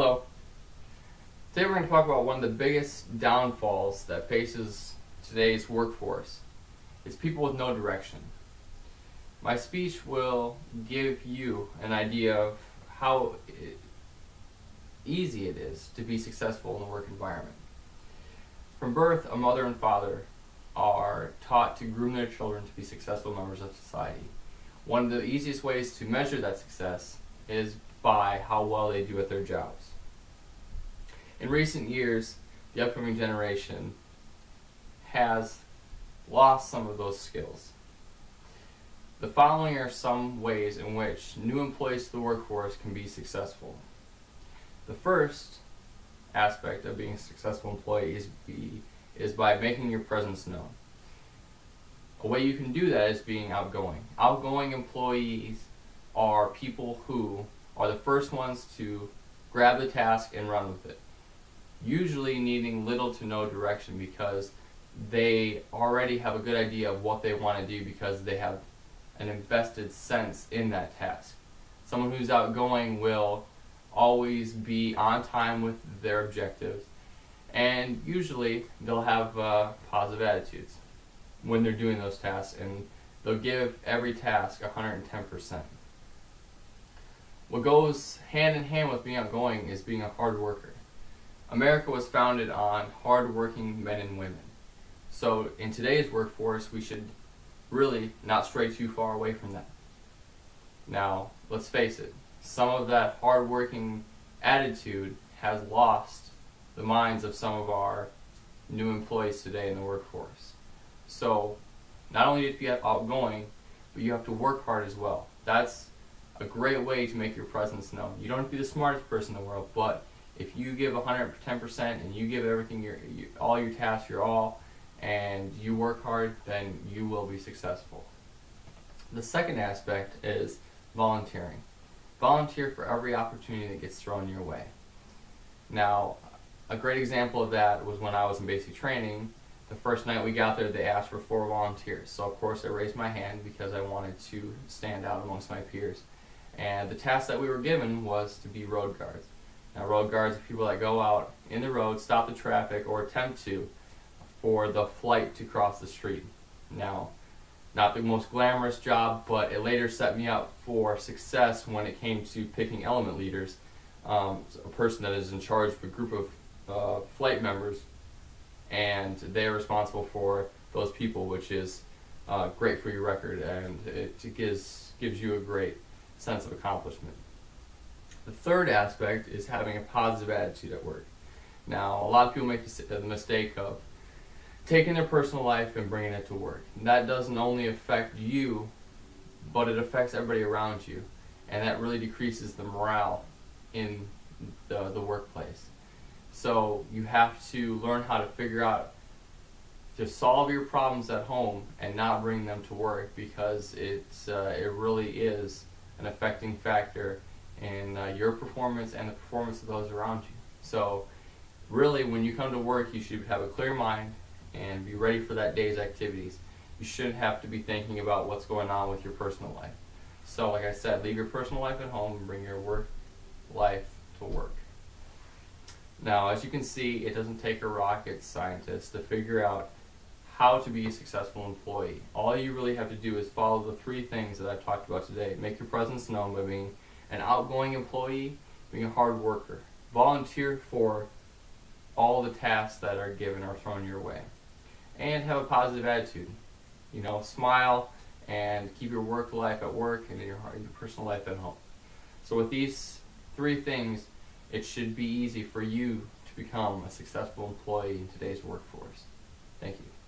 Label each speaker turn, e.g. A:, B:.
A: Hello. Today we're going to talk about one of the biggest downfalls that faces today's workforce. It's people with no direction. My speech will give you an idea of how easy it is to be successful in the work environment. From birth, a mother and father are taught to groom their children to be successful members of society. One of the easiest ways to measure that success is by how well they do at their jobs. In recent years, the upcoming generation has lost some of those skills. The following are some ways in which new employees to the workforce can be successful. The first aspect of being a successful employee is by making your presence known. A way you can do that is being outgoing. Outgoing employees are people who are the first ones to grab the task and run with it, usually needing little to no direction because they already have a good idea of what they want to do because they have an invested sense in that task. Someone who's outgoing will always be on time with their objectives, and usually they'll have positive attitudes when they're doing those tasks, and they'll give every task 110%. What goes hand in hand with being outgoing is being a hard worker. America was founded on hard-working men and women. So in today's workforce, we should really not stray too far away from that. Now, let's face it, some of that hard-working attitude has lost the minds of some of our new employees today in the workforce. So not only do you have to be outgoing, but you have to work hard as well. That's a great way to make your presence known. You don't have to be the smartest person in the world, but if you give 110% and you give everything, all your tasks, your all, and you work hard, then you will be successful. The second aspect is volunteering. Volunteer for every opportunity that gets thrown your way. Now, a great example of that was when I was in basic training. The first night we got there, they asked for 4 volunteers. So of course I raised my hand because I wanted to stand out amongst my peers. And the task that we were given was to be road guards. Now, road guards are people that go out in the road, stop the traffic, or attempt to, for the flight to cross the street. Now, not the most glamorous job, but it later set me up for success when it came to picking element leaders, a person that is in charge of a group of flight members, and they're responsible for those people, which is great for your record, and it gives you a great sense of accomplishment. The third aspect is having a positive attitude at work. Now, a lot of people make the mistake of taking their personal life and bringing it to work. And that doesn't only affect you, but it affects everybody around you, and that really decreases the morale in the workplace. So you have to learn how to figure out to solve your problems at home and not bring them to work, because it really is an affecting factor in your performance and the performance of those around you. So really, when you come to work, you should have a clear mind and be ready for that day's activities. You shouldn't have to be thinking about what's going on with your personal life. So like I said, leave your personal life at home and bring your work life to work. Now, as you can see, it doesn't take a rocket scientist to figure out how to be a successful employee. All you really have to do is follow the 3 things that I've talked about today. Make your presence known by being an outgoing employee, being a hard worker. Volunteer for all the tasks that are given or thrown your way. And have a positive attitude. Smile and keep your work life at work and your personal life at home. So with these 3 things, it should be easy for you to become a successful employee in today's workforce. Thank you.